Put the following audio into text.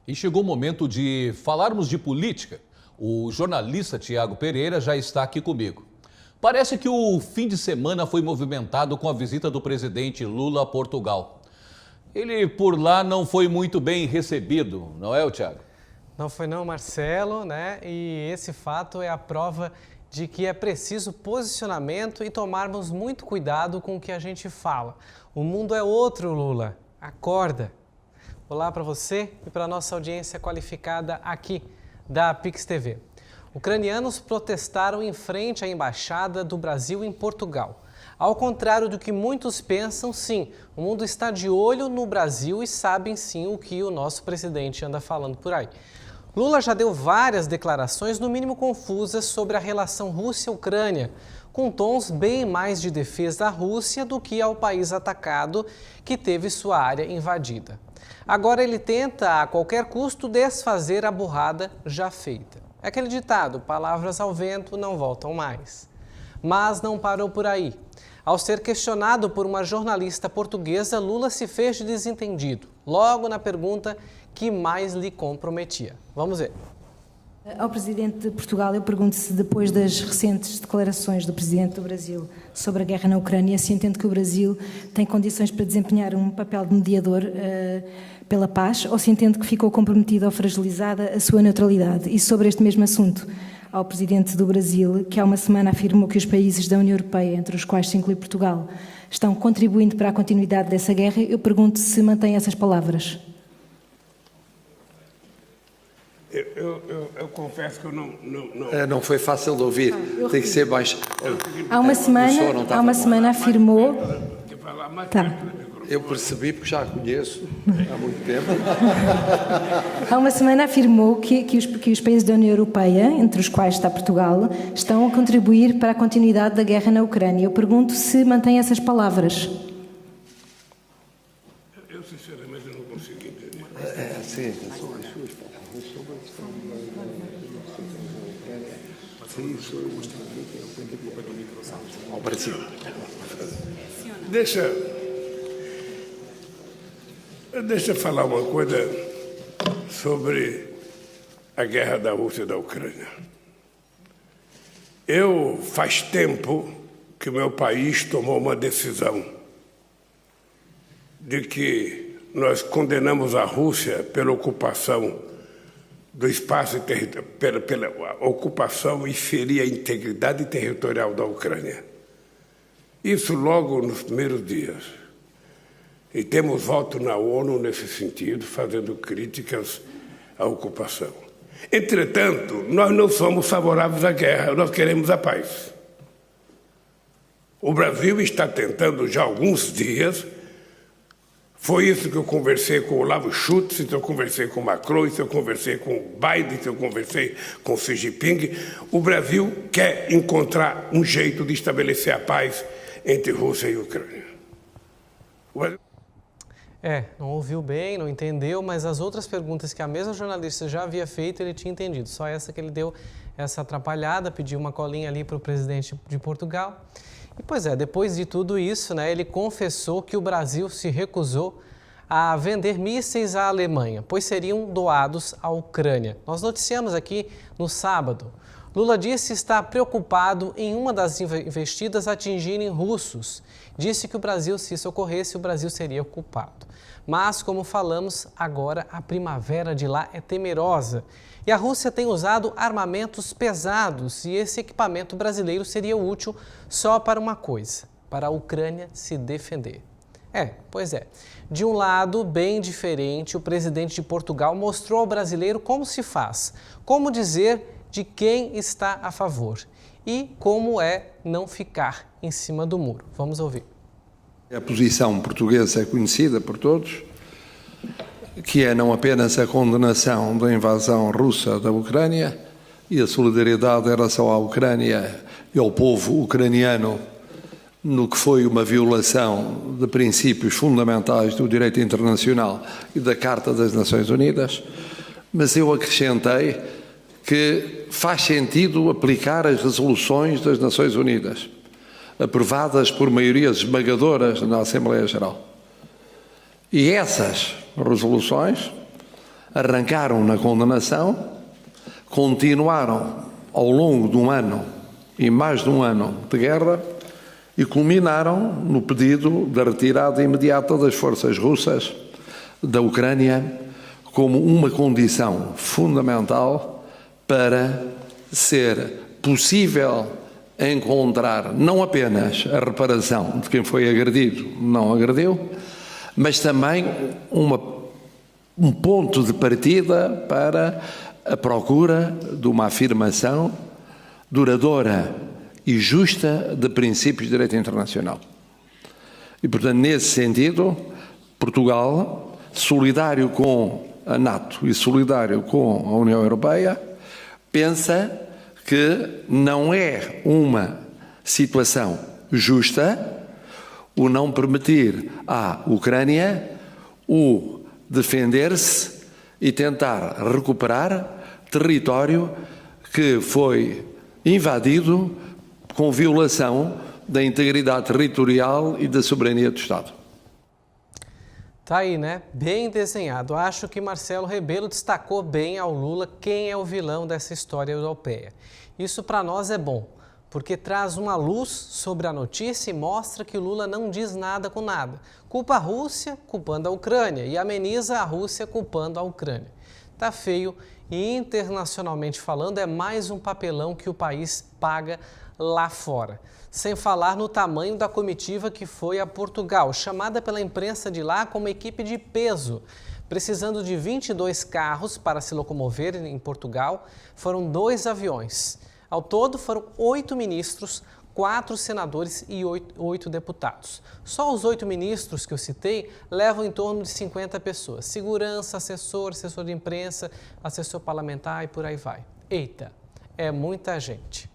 E chegou o momento de falarmos de política. O jornalista Tiago Pereira já está aqui comigo. Parece que o fim de semana foi movimentado com a visita do presidente Lula a Portugal. Ele por lá não foi muito bem recebido, não é, Tiago? Não foi não, Marcelo, né? E esse fato é a prova de que é preciso posicionamento e tomarmos muito cuidado com o que a gente fala. O mundo é outro, Lula. Acorda! Olá para você e para a nossa audiência qualificada aqui da Pix TV. Ucranianos protestaram em frente à Embaixada do Brasil em Portugal. Ao contrário do que muitos pensam, sim, o mundo está de olho no Brasil e sabem sim o que o nosso presidente anda falando por aí. Lula já deu várias declarações, no mínimo confusas, sobre a relação Rússia-Ucrânia, com tons bem mais de defesa à Rússia do que ao país atacado que teve sua área invadida. Agora ele tenta, a qualquer custo, desfazer a burrada já feita. É aquele ditado, palavras ao vento não voltam mais. Mas não parou por aí. Ao ser questionado por uma jornalista portuguesa, Lula se fez de desentendido, logo na pergunta que mais lhe comprometia. Vamos ver. Ao Presidente de Portugal, eu pergunto se depois das recentes declarações do Presidente do Brasil sobre a guerra na Ucrânia, se entende que o Brasil tem condições para desempenhar um papel de mediador pela paz, ou se entende que ficou comprometida ou fragilizada a sua neutralidade. E sobre este mesmo assunto, ao Presidente do Brasil, que há uma semana afirmou que os países da União Europeia, entre os quais se inclui Portugal, estão contribuindo para a continuidade dessa guerra, eu pergunto se mantém essas palavras. Eu confesso que eu não... Não foi fácil de ouvir, tem que ser baixo. Há uma semana afirmou... Tá. Eu percebi, porque já a conheço há muito tempo. Há uma semana afirmou que os países da União Europeia, entre os quais está Portugal, estão a contribuir para a continuidade da guerra na Ucrânia. Eu pergunto se mantém essas palavras. Eu sinceramente não consigo entender. Sim, as suas palavras sobre a questão ao Brasil. Deixa eu falar uma coisa sobre a guerra da Rússia e da Ucrânia. Faz tempo que meu país tomou uma decisão de que nós condenamos a Rússia pela ocupação do espaço pela ocupação e ferir a integridade territorial da Ucrânia. Isso logo nos primeiros dias. E temos voto na ONU nesse sentido, fazendo críticas à ocupação. Entretanto, nós não somos favoráveis à guerra, nós queremos a paz. O Brasil está tentando já há alguns dias, foi isso que eu conversei com o Olavo Scholz, isso eu conversei com o Macron, isso eu conversei com o Biden, isso eu conversei com o Xi Jinping. O Brasil quer encontrar um jeito de estabelecer a paz entre Rússia e Ucrânia. Não ouviu bem, não entendeu, mas as outras perguntas que a mesma jornalista já havia feito, ele tinha entendido. Só essa que ele deu essa atrapalhada, pediu uma colinha ali para o presidente de Portugal. E, pois é, depois de tudo isso, né, ele confessou que o Brasil se recusou a vender mísseis à Alemanha, pois seriam doados à Ucrânia. Nós noticiamos aqui no sábado. Lula disse estar preocupado em uma das investidas atingirem russos. Disse que o Brasil, se isso ocorresse, o Brasil seria culpado. Mas, como falamos, agora a primavera de lá é temerosa. E a Rússia tem usado armamentos pesados e esse equipamento brasileiro seria útil só para uma coisa, para a Ucrânia se defender. Pois é. De um lado, bem diferente, o presidente de Portugal mostrou ao brasileiro como se faz, como dizer de quem está a favor e como é não ficar em cima do muro. Vamos ouvir. A posição portuguesa é conhecida por todos, que é não apenas a condenação da invasão russa da Ucrânia e a solidariedade em relação à Ucrânia e ao povo ucraniano no que foi uma violação de princípios fundamentais do direito internacional e da Carta das Nações Unidas, mas eu acrescentei que faz sentido aplicar as resoluções das Nações Unidas, aprovadas por maiorias esmagadoras na Assembleia Geral. E essas resoluções arrancaram na condenação, continuaram ao longo de um ano e mais de um ano de guerra e culminaram no pedido da retirada imediata das forças russas da Ucrânia como uma condição fundamental para ser possível encontrar não apenas a reparação de quem foi agredido, não agrediu, mas também um ponto de partida para a procura de uma afirmação duradoura e justa de princípios de direito internacional. E, portanto, nesse sentido, Portugal, solidário com a NATO e solidário com a União Europeia, pensa que não é uma situação justa o não permitir à Ucrânia o defender-se e tentar recuperar território que foi invadido com violação da integridade territorial e da soberania do Estado. Tá aí, né? Bem desenhado. Acho que Marcelo Rebelo destacou bem ao Lula quem é o vilão dessa história europeia. Isso para nós é bom, porque traz uma luz sobre a notícia e mostra que o Lula não diz nada com nada. Culpa a Rússia, culpando a Ucrânia, e ameniza a Rússia culpando a Ucrânia. Tá feio e, internacionalmente falando, é mais um papelão que o país paga lá fora. Sem falar no tamanho da comitiva que foi a Portugal, chamada pela imprensa de lá como equipe de peso. Precisando de 22 carros para se locomover em Portugal, foram 2 aviões. Ao todo, foram 8 ministros, 4 senadores e 8 deputados. Só os 8 ministros que eu citei levam em torno de 50 pessoas. Segurança, assessor de imprensa, assessor parlamentar e por aí vai. Eita, é muita gente.